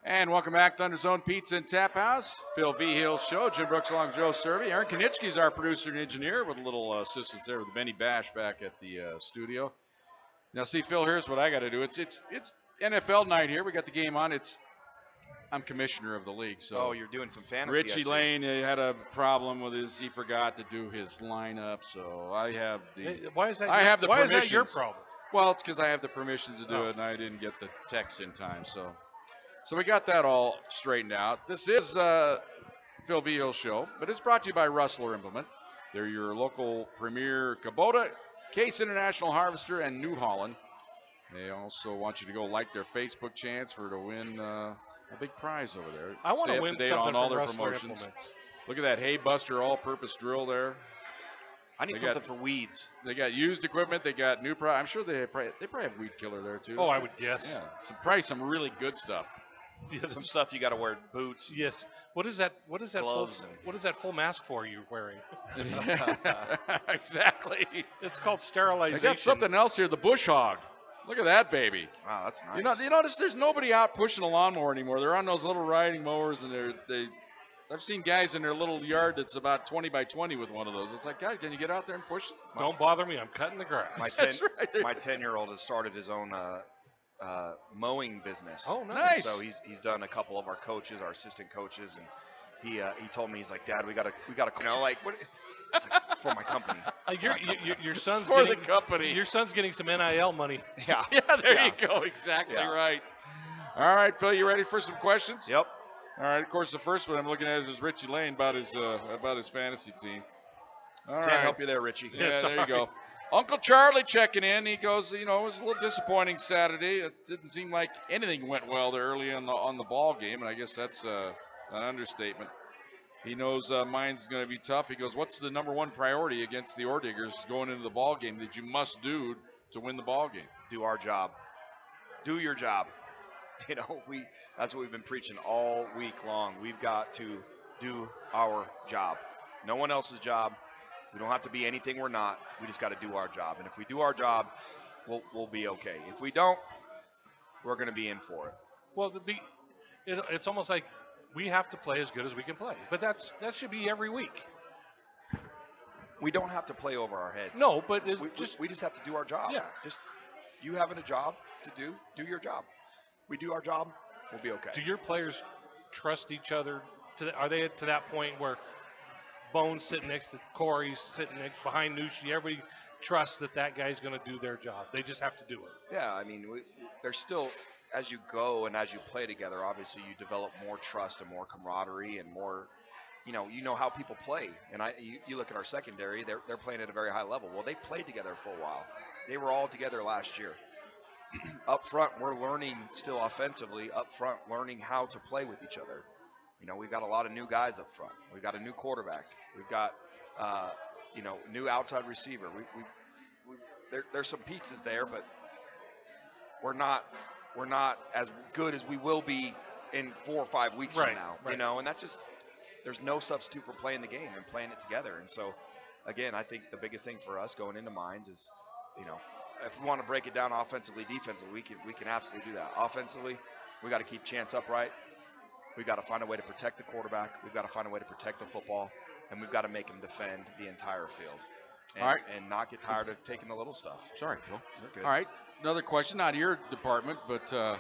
S2: And welcome back, ThunderZone Pizza and Tap House. Phil Vigil Show. Jim Brooks along with Joe Cervi. Aaron Kinnischtzke is our producer and engineer, with a little assistance there with Benny Bash back at the studio. Now, see, Phil, here's what I got to do. It's NFL night here. We got the game on. It's I'm commissioner of the league, so.
S4: Oh, you're doing some fantasy.
S2: Richie Lane had a problem with he forgot to do his lineup, so I have
S3: Why is that?
S2: I have the
S3: why
S2: permissions.
S3: is that your problem?
S2: Well, it's because I have the permissions to do it, and I didn't get the text in time, so we got that all straightened out. This is Phil Vigil show, but it's brought to you by Rustler Implement. They're your local premier Kubota, Case International Harvester, and New Holland. They also want you to go like their Facebook chance to win a big prize over there.
S3: I want to win
S2: Stay
S3: something
S2: on all
S3: from
S2: their
S3: Rustler
S2: promotions.
S3: Implements.
S2: Look at that Hay Buster all-purpose drill there.
S4: I need something for weeds.
S2: They got used equipment. They got new I'm sure they probably have weed killer there too.
S3: Oh, I would guess.
S2: Yeah, some really good stuff.
S3: Yes.
S4: Some stuff you got to wear, boots.
S3: Yes. What is that? What is that?
S4: Gloves
S3: What is that full mask for you're wearing?
S2: Exactly.
S3: It's called sterilization.
S2: They got something else here. The bush hog. Look at that baby.
S4: Wow, that's nice.
S2: You notice there's nobody out pushing a lawnmower anymore. They're on those little riding mowers, and I've seen guys in their little yard that's about 20 by 20 with one of those. It's like, God, can you get out there and push?
S3: Don't bother me. I'm cutting the grass.
S4: My 10-year-old has started his own mowing business.
S3: Oh,
S2: nice.
S4: So he's done a couple of our coaches, our assistant coaches, and he told me, he's like, Dad, we gotta like what? It's like, for my company.
S3: Your son's
S2: for
S3: getting,
S2: the company.
S3: Your son's getting some NIL money.
S4: Yeah.
S2: Yeah, there you go. Exactly right. All right, Phil, you ready for some questions?
S4: Yep.
S2: All right. Of course, the first one I'm looking at is Richie Lane about his fantasy team. All
S4: Can't help you there, Richie.
S2: Yeah, there you go. Uncle Charlie checking in. He goes, it was a little disappointing Saturday. It didn't seem like anything went well there early on the ball game, and I guess that's an understatement. He knows mine's going to be tough. He goes, what's the number one priority against the Orediggers going into the ball game that you must do to win the ball game?
S4: Do our job. Do your job. That's what we've been preaching all week long. We've got to do our job. No one else's job. We don't have to be anything we're not. We just got to do our job. And if we do our job, we'll be okay. If we don't, we're going to be in for it.
S3: Well, it's almost like we have to play as good as we can play. But that should be every week.
S4: We don't have to play over our heads.
S3: No, but
S4: we just have to do our job.
S3: Yeah.
S4: Just you having a job to do your job. We do our job, we'll be okay.
S3: Do your players trust each other? Are they to that point where Bones sitting next to Corey, sitting behind Nushi, everybody trusts that guy's going to do their job? They just have to do it.
S4: Yeah, I mean, there's still, as you go and as you play together, obviously you develop more trust and more camaraderie and more, you know how people play. And you look at our secondary, they're playing at a very high level. Well, they played together for a while. They were all together last year. Up front, we're learning still offensively, up front, learning how to play with each other. We've got a lot of new guys up front. We've got a new quarterback. We've got, new outside receiver. There's some pieces there, but we're not as good as we will be in 4 or 5 weeks from now.
S3: Right.
S4: And that's just, there's no substitute for playing the game and playing it together. And so, again, I think the biggest thing for us going into Mines is, if we want to break it down offensively, defensively, we can absolutely do that. Offensively, we got to keep Chance upright. We've got to find a way to protect the quarterback. We've got to find a way to protect the football. And we've got to make him defend the entire field. And not get tired of taking the little stuff.
S2: Sorry, Phil.
S4: You're good.
S2: All right, another question, not your department, but I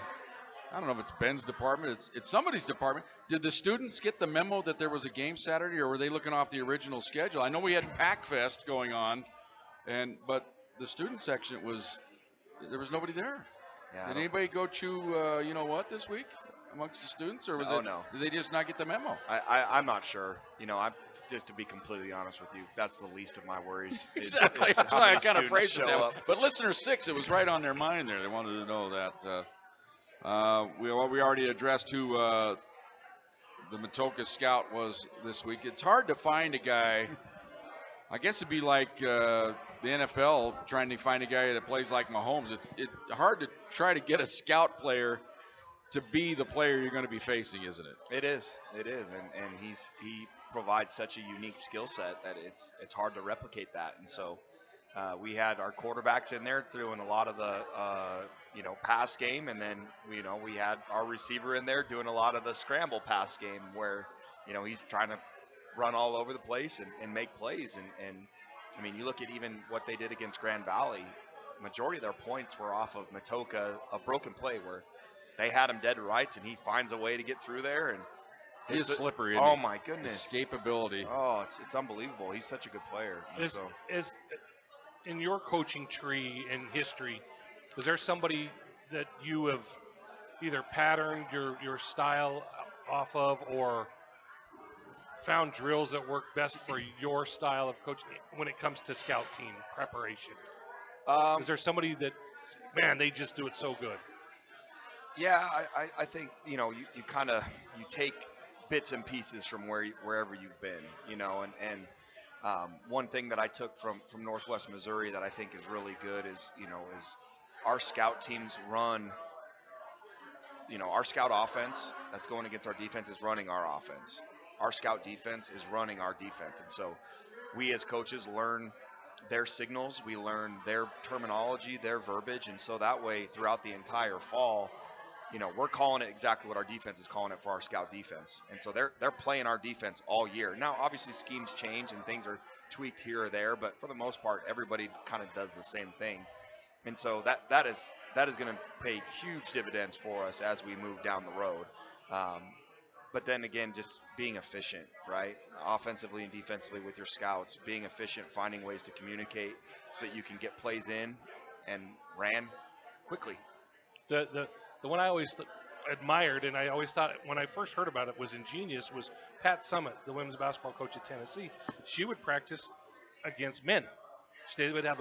S2: don't know if it's Ben's department. It's somebody's department. Did the students get the memo that there was a game Saturday, or were they looking off the original schedule? I know we had Pack Fest going on, but the student section there was nobody there.
S4: Yeah,
S2: Did anybody go chew this week amongst the students, or was
S4: no.
S2: Did they just not get the memo?
S4: I'm not sure. I'm just, to be completely honest with you, that's the least of my worries.
S2: Exactly.
S4: is
S2: That's
S4: how
S2: why I
S4: many
S2: kind of
S4: students
S2: phrased it
S4: show
S2: that way.
S4: up.
S2: But listener 6, it was right on their mind there. They wanted to know that. We already addressed who the Matoka scout was this week. It's hard to find a guy. I guess it'd be like the NFL trying to find a guy that plays like Mahomes. It's hard to try to get a scout player to be the player you're going to be facing, isn't it?
S4: It is, and he provides such a unique skill set that it's hard to replicate that. And so we had our quarterbacks in there doing a lot of the pass game, and then we had our receiver in there doing a lot of the scramble pass game where he's trying to run all over the place and make plays. And I mean, you look at even what they did against Grand Valley. Majority of their points were off of Matoka, a broken play where they had him dead to rights, and he finds a way to get through there. And
S2: He is slippery.
S4: Oh,
S2: isn't he?
S4: my goodness.
S2: Escapability.
S4: Oh, it's unbelievable. He's such a good player. And
S3: Is in your coaching tree and history, is there somebody that you have either patterned your style off of or found drills that work best for your style of coaching when it comes to scout team preparation? Is there somebody that, man, they just do it so good?
S4: Yeah, I think, you you take bits and pieces from wherever you've been, and one thing that I took from Northwest Missouri that I think is really good is our scout teams run, our scout offense that's going against our defense is running our offense. Our scout defense is running our defense. And so we as coaches learn their signals, we learn their terminology, their verbiage, and so that way throughout the entire fall, we're calling it exactly what our defense is calling it for our scout defense. And so they're playing our defense all year. Now, obviously, schemes change and things are tweaked here or there, but for the most part, everybody kind of does the same thing. And so that is going to pay huge dividends for us as we move down the road. But then again, just being efficient, right? Offensively and defensively with your scouts, being efficient, finding ways to communicate so that you can get plays in and ran quickly.
S3: The one I always admired, and I always thought when I first heard about it was ingenious, was Pat Summitt, the women's basketball coach at Tennessee. She would practice against men. They would have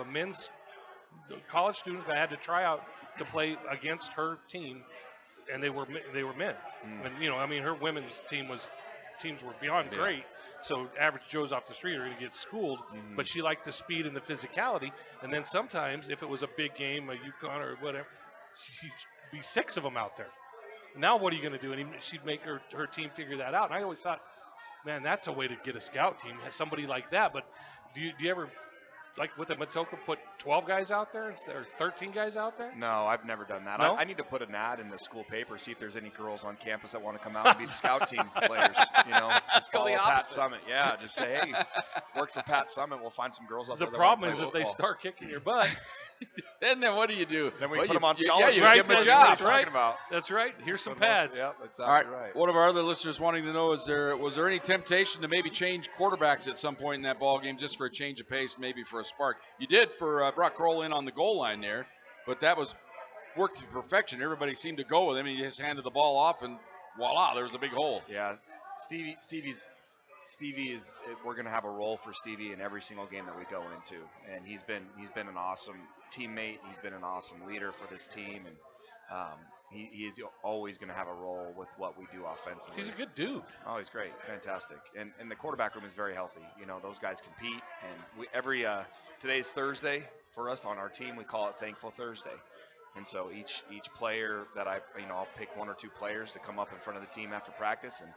S3: college students that had to try out to play against her team, and they were men. And her women's teams were beyond great. So average Joes off the street are going to get schooled, but she liked the speed and the physicality. And then sometimes, if it was a big game, a UConn or whatever, she'd be 6 of them out there. Now what are you going to do? And she'd make her team figure that out. And I always thought, man, that's a way to get a scout team, have somebody like that. But do you ever, like with a Matoka, put 12 guys out there instead, or 13 guys out there?
S4: No, I've never done that.
S3: No?
S4: I need to put an ad in the school paper, see if there's any girls on campus that want to come out and be the scout team players. Just follow Pat Summitt. Yeah, just say, hey, work for Pat Summitt. We'll find some girls out there.
S3: The problem is if they start kicking your butt.
S2: And then what do?
S4: Then we put them on
S2: scholarship.
S4: scholarship.
S2: You give them a job.
S3: That's right. That's right. Here's some pads.
S4: Yeah, that's
S2: All right.
S4: right.
S2: One of our other listeners wanting to know, was there any temptation to maybe change quarterbacks at some point in that ball game just for a change of pace, maybe for a spark? You did for brought Kroll in on the goal line there, but that was worked to perfection. Everybody seemed to go with him. He just handed the ball off, and voila, there was a big hole.
S4: Yeah, Stevie is. We're going to have a role for Stevie in every single game that we go into, and he's been an awesome teammate. He's been an awesome leader for this team, and he is always going to have a role with what we do offensively.
S3: He's a good dude.
S4: Oh, he's great, fantastic, and the quarterback room is very healthy. Those guys compete, and today's Thursday for us on our team. We call it Thankful Thursday. And so each player that I'll pick 1 or 2 players to come up in front of the team after practice, and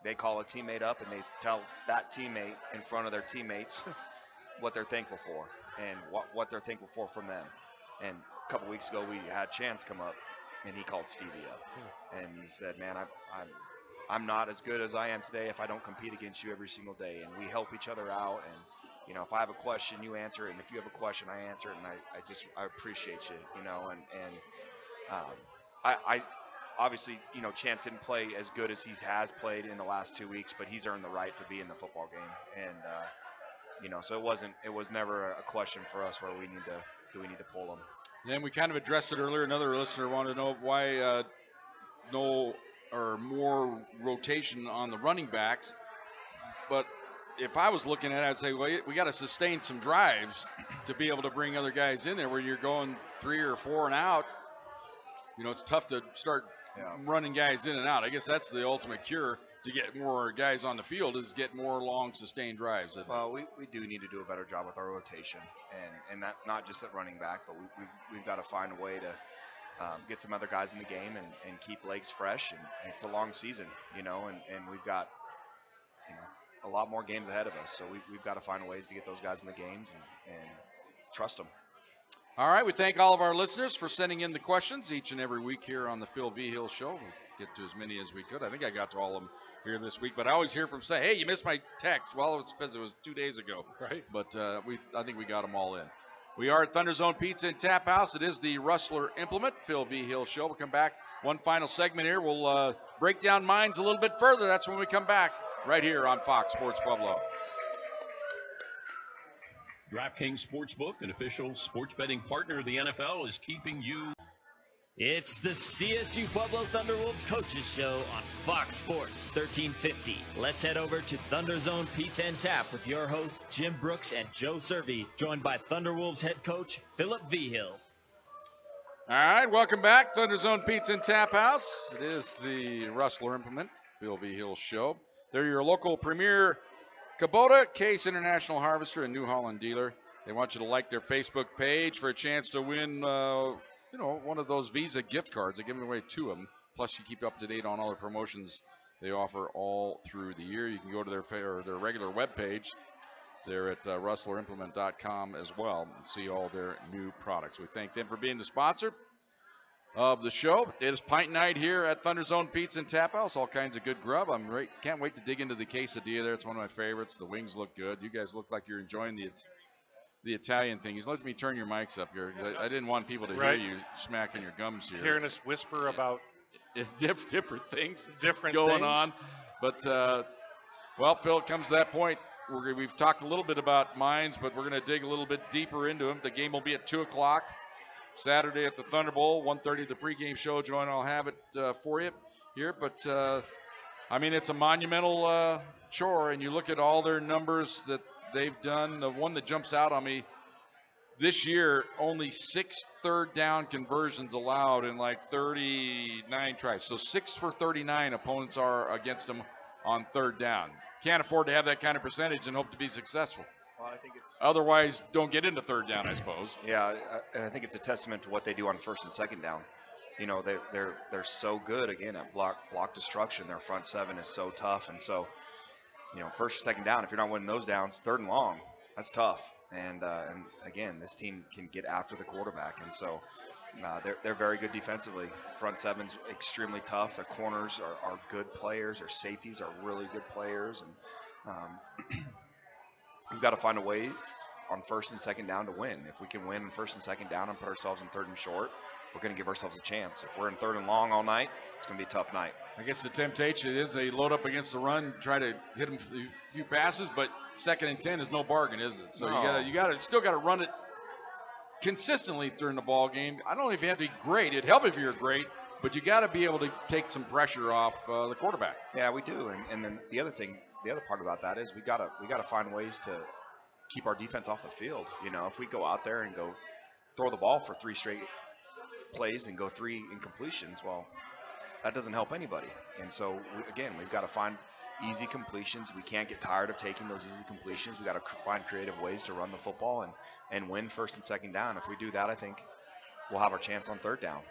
S4: they call a teammate up and they tell that teammate in front of their teammates what they're thankful for and what they're thankful for from them. And a couple weeks ago, we had Chance come up, and he called Stevie up, and he said, "Man, I'm not as good as I am today if I don't compete against you every single day, and we help each other out. And if I have a question, you answer it, and if you have a question, I answer it, and I appreciate you, I obviously, Chance didn't play as good as he has played in the last 2 weeks, but he's earned the right to be in the football game, and so it was never a question for us where do we need to pull him."
S2: Then we kind of addressed it earlier. Another listener wanted to know why no or more rotation on the running backs, but if I was looking at it, I'd say, well, we got to sustain some drives to be able to bring other guys in there. Where you're going 3 or 4 and out, it's tough to start running guys in and out. I guess that's the ultimate cure to get more guys on the field, is get more long, sustained drives.
S4: Well, we do need to do a better job with our rotation, and that not just at running back, but we've got to find a way to get some other guys in the game and keep legs fresh. And it's a long season, and we've got a lot more games ahead of us. So we've got to find ways to get those guys in the games and trust them.
S2: All right, we thank all of our listeners for sending in the questions each and every week here on the Phil Vigil Show. We'll get to as many as we could. I think I got to all of them here this week, but I always hear from say, "Hey, you missed my text." Well, it's because it was 2 days ago,
S3: right?
S2: But I think we got them all in. We are at ThunderZone Pizza and Tap House. It is the Rustler Implement, Phil Vigil Show. We'll come back. One final segment here. We'll break down mines a little bit further. That's when we come back right here on Fox Sports Pueblo.
S7: DraftKings Sportsbook, an official sports betting partner of the NFL, is keeping you.
S1: It's the CSU Pueblo Thunderwolves Coaches Show on Fox Sports 1350. Let's head over to ThunderZone Pizza and Tap with your hosts Jim Brooks and Joe Cervi, joined by Thunderwolves head coach Philip Vigil.
S2: All right, welcome back, ThunderZone Pizza and Tap House. It is the Rustler Implement, Phil Vigil Show. They're your local premier Kubota Case International Harvester and New Holland dealer. They want you to like their Facebook page for a chance to win one of those Visa gift cards. They're giving away 2 of them. Plus, you keep up to date on all the promotions they offer all through the year. You can go to their regular webpage. They're at rustlerimplement.com as well and see all their new products. We thank them for being the sponsor of the show. It is Pint Night here at ThunderZone Pizza and Tap House. All kinds of good grub. Can't wait to dig into the quesadilla there. It's one of my favorites. The wings look good. You guys look like you're enjoying the Italian thing. He's letting me turn your mics up here because I didn't want people to hear you smacking your gums here.
S3: Hearing us whisper about
S2: different things
S3: going
S2: on. But, Phil, it comes to that point. We've talked a little bit about mines, but we're going to dig a little bit deeper into them. The game will be at 2 o'clock Saturday at the Thunder Bowl, 1:30 the pregame show. Join, I'll have it for you here. But, it's a monumental chore, and you look at all their numbers that they've done. The one that jumps out on me this year, only 6 third-down conversions allowed in 39 tries. So 6 for 39 opponents are against them on 3rd down. Can't afford to have that kind of percentage and hope to be successful.
S4: Well, I think it's
S2: otherwise don't get into 3rd down, I suppose.
S4: Yeah, and I think it's a testament to what they do on 1st and 2nd down. They're so good again at block destruction. Their front 7 is so tough, and so 1st or 2nd down, if you're not winning those downs, 3rd and long, that's tough. And again, this team can get after the quarterback, and so they're very good defensively. Front 7's extremely tough. Their corners are good players. Their safeties are really good players, and we've got to find a way on 1st and 2nd down to win. If we can win on 1st and 2nd down and put ourselves in 3rd and short, we're going to give ourselves a chance. If we're in 3rd and long all night, it's going to be a tough night.
S2: I guess the temptation is they load up against the run, try to hit them a few passes, but 2nd and 10 is no bargain, is it? So you still got to run it consistently during the ball game. I don't know if you have to be great. It'd help if you're great, but you got to be able to take some pressure off the quarterback.
S4: Yeah, we do. And then the other part about that is we got to find ways to keep our defense off the field. If we go out there and go throw the ball for 3 straight plays and go 3 incompletions, well, that doesn't help anybody. And so we've got to find easy completions. We can't get tired of taking those easy completions. We got to find creative ways to run the football and win 1st and 2nd down. If we do that, I think we'll have our chance on 3rd down.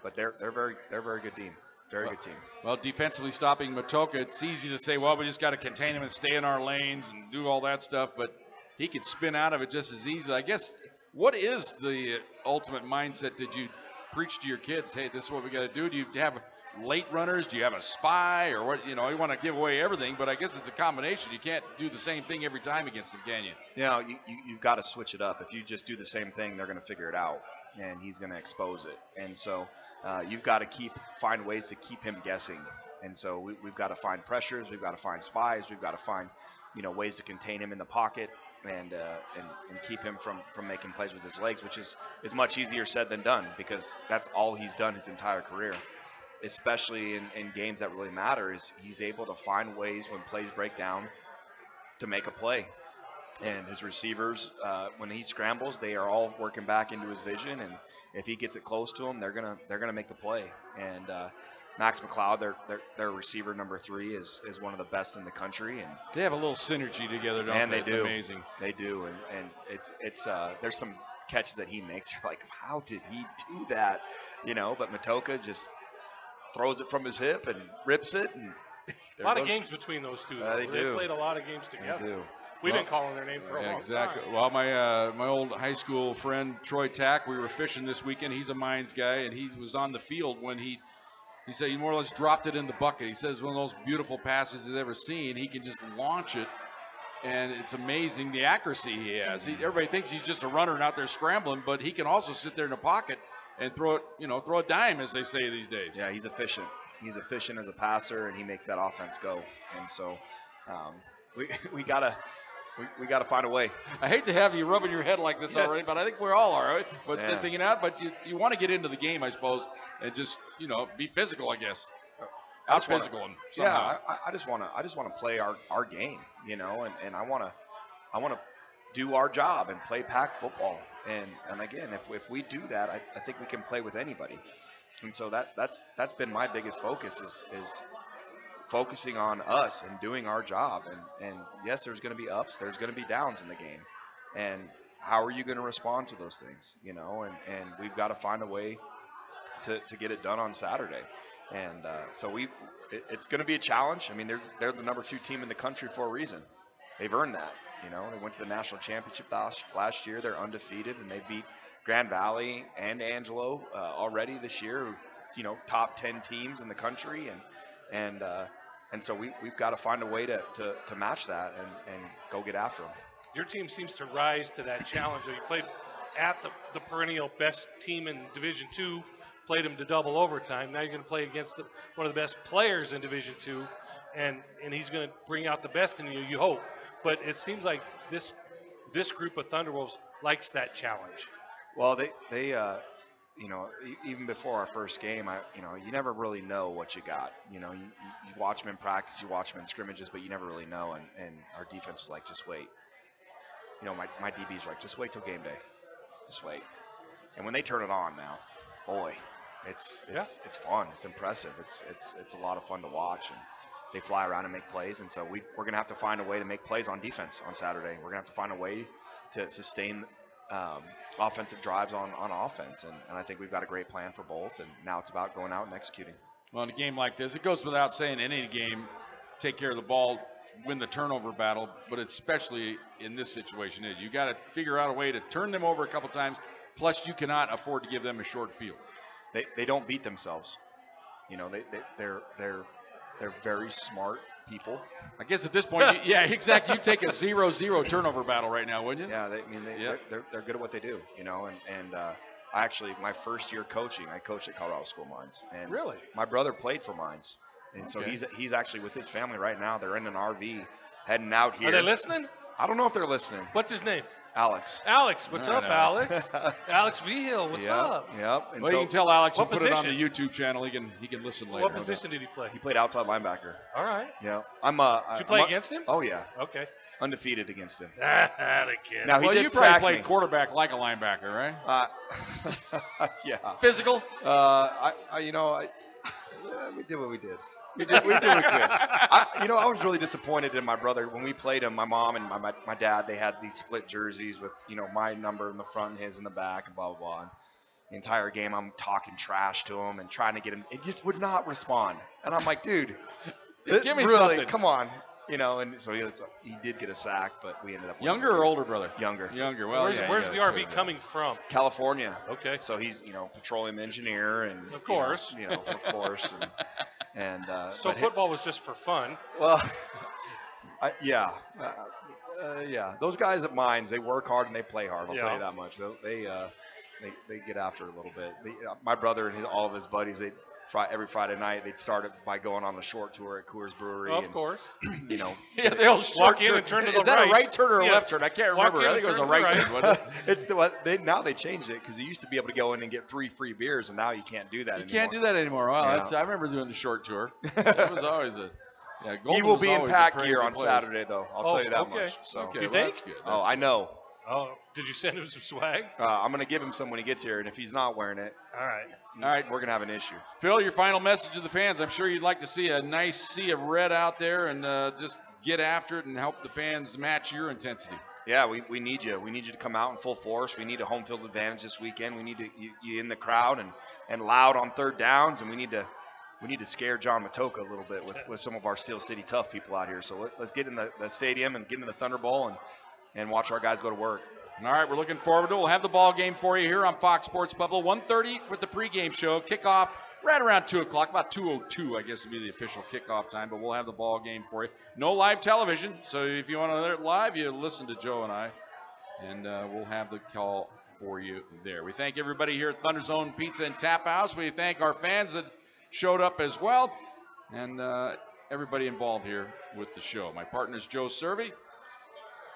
S4: But they're a very good team. Very good team.
S2: Well, defensively stopping Matoka, it's easy to say, well, we just got to contain him and stay in our lanes and do all that stuff, but he could spin out of it just as easily. I guess, what is the ultimate mindset? Did you preach to your kids, hey, this is what we got to do? Do you have late runners? Do you have a spy? Or what? You want to give away everything, but I guess it's a combination. You can't do the same thing every time against him, can you?
S4: Yeah, you've got to switch it up. If you just do the same thing, they're going to figure it out, and he's going to expose it. And so you've got to find ways to keep him guessing. And so we've got to find pressures. We've got to find spies. We've got to find ways to contain him in the pocket and keep him from making plays with his legs, which is much easier said than done, because that's all he's done his entire career. Especially in games that really matter, is he's able to find ways when plays break down to make a play. And his receivers, when he scrambles, they are all working back into his vision, and if he gets it close to them, they're gonna make the play. And Max McLeod, their receiver number 3, is one of the best in the country, and
S2: they have a little synergy together, don't they? It's amazing.
S4: They do, and it's there's some catches that he makes. You're like, how did he do that? But Matoka just throws it from his hip and rips it. And
S3: a lot of games between those two.
S4: They
S3: played a lot of games together.
S4: They do.
S3: We've been calling their name for a long time.
S2: Well, my old high school friend Troy Tack, we were fishing this weekend. He's a mines guy, and he was on the field when he said he more or less dropped it in the bucket. He says one of those beautiful passes he's ever seen. He can just launch it and it's amazing the accuracy he has. Everybody thinks he's just a runner and out there scrambling, but he can also sit there in the pocket and throw a dime, as they say these days.
S4: Yeah, he's efficient. He's efficient as a passer, and he makes that offense go. And so we gotta find a way.
S2: I hate to have you rubbing your head like this already, but I think we're all right. But thinking out, but you want to get into the game, I suppose, and just be physical, I guess. Out physical him.
S4: Yeah, I just want to play our game, and I want to do our job and play pack football. And again, if we do that, I think we can play with anybody. And so that's been my biggest focus is focusing on us and doing our job. And yes, there's going to be ups, there's going to be downs in the game. And how are you going to respond to those things? And we've got to find a way to get it done on Saturday. And so it's going to be a challenge. I mean, they're the number 2 team in the country for a reason. They've earned that. They went to the national championship last year. They're undefeated, and they beat Grand Valley and Angelo already this year. Top 10 teams in the country, and so we've got to find a way to match that and go get after them.
S3: Your team seems to rise to that challenge. You played at the perennial best team in Division II. Played him to double overtime. Now you're going to play against one of the best players in Division II, and he's going to bring out the best in you. You hope, but it seems like this group of Thunderwolves likes that challenge.
S4: Well, they even before our first game, you never really know what you got. You watch them in practice, you watch them in scrimmages, but you never really know. And our defense was like, just wait. My DBs were like, just wait till game day, just wait. And when they turn it on now, boy. It's fun. It's impressive. It's a lot of fun to watch, and they fly around and make plays. And so we're going to have to find a way to make plays on defense on Saturday. We're going to have to find a way to sustain offensive drives on offense, and I think we've got a great plan for both. And now it's about going out and executing.
S2: Well, in a game like this, it goes without saying, any game, take care of the ball, win the turnover battle. But especially in this situation, you got to figure out a way to turn them over a couple times. Plus, you cannot afford to give them a short field.
S4: They don't beat themselves. They're very smart people.
S2: I guess at this point, yeah, exactly. You take a 0-0 turnover battle right now, wouldn't you?
S4: Yeah, they're good at what they do. And I actually, my first year coaching, I coached at Colorado School Mines. And
S2: really?
S4: My brother played for Mines, and so he's actually with his family right now. They're in an RV heading out here.
S3: Are they listening?
S4: I don't know if they're listening.
S3: What's his name?
S4: Alex.
S3: What's up, Alex? Alex Vigil, what's up?
S4: Yep.
S2: And well, you can tell Alex will put it on the YouTube channel. He can listen later.
S3: What position did he play?
S4: He played outside linebacker.
S3: All right.
S4: Yeah.
S3: Did you play against him?
S4: Oh yeah.
S3: Okay.
S4: Undefeated against him.
S3: That a kid.
S4: Now
S2: you probably played quarterback like a linebacker, right?
S4: Yeah.
S2: Physical?
S4: We did what we did. We did what we could. I was really disappointed in my brother when we played him. My mom and my dad, they had these split jerseys with my number in the front and his in the back, and blah blah blah. And the entire game, I'm talking trash to him and trying to get him. It just would not respond. And I'm like, dude,
S2: give me
S4: really,
S2: something.
S4: Come on. And so he did get a sack, but we ended up
S2: younger or older brother?
S4: Younger.
S2: Well,
S3: where's the RV coming from?
S4: California.
S3: Okay.
S4: So he's petroleum engineer and
S3: of course,
S4: of course. And
S3: so football was just for fun.
S4: Well, yeah. Those guys at Mines, they work hard and they play hard. I'll tell you that much. They get after it a little bit. My brother and all of his buddies, every Friday night they'd start it by going on the short tour at Coors Brewery.
S3: Of course.
S2: Yeah, they'll
S3: walk in and turn to the right.
S2: Is that a right turn or a left turn? I can't remember. I think it was a right turn. Wasn't it?
S4: Now they changed it because you used to be able to go in and get 3 free beers, and now you can't do that anymore.
S2: You can't do that anymore. Wow, I remember doing the short tour. That was always
S4: he will be in pack gear on Saturday, though. I'll tell you that much. So.
S2: Okay,
S3: you think?
S2: That's good.
S4: I know.
S3: Oh, did you send him some swag?
S4: I'm going to give him some when he gets here, and if he's not wearing it,
S3: all
S4: right, we're going to have an issue.
S2: Phil, your final message to the fans. I'm sure you'd like to see a nice sea of red out there and just get after it and help the fans match your intensity.
S4: Yeah, we need you. We need you to come out in full force. We need a home field advantage this weekend. We need you in the crowd and loud on third downs, and we need to scare John Matoka a little bit with some of our Steel City tough people out here. So let's get in the stadium and get in the Thunder Bowl and watch our guys go to work.
S2: All right, we're looking forward to it. We'll have the ball game for you here on Fox Sports Pueblo. 1:30 with the pregame show. Kickoff right around 2 o'clock, about 2:02, I guess, will be the official kickoff time, but we'll have the ball game for you. No live television, so if you want to hear it live, you listen to Joe and I, and we'll have the call for you there. We thank everybody here at ThunderZone Pizza and Tap House. We thank our fans that showed up as well, and everybody involved here with the show. My partners, Joe Cervi,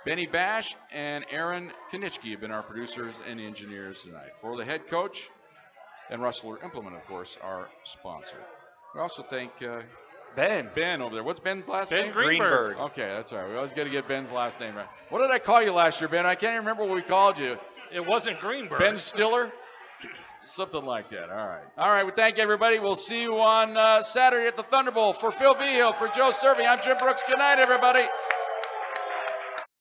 S2: Benny Bash, and Aaron Kinnischtzke have been our producers and engineers tonight. For the head coach and Rustler Implement, of course, our sponsor. We also thank Ben over there. What's Ben's last name?
S3: Greenberg.
S2: Okay, that's all right. We always got to get Ben's last name right. What did I call you last year, Ben? I can't even remember what we called you.
S3: It wasn't Greenberg.
S2: Ben Stiller? Something like that. All right. All right. We thank everybody. We'll see you on Saturday at the Thunder Bowl. For Phil Vigil, for Joe Cervi, I'm Jim Brooks. Good night, everybody.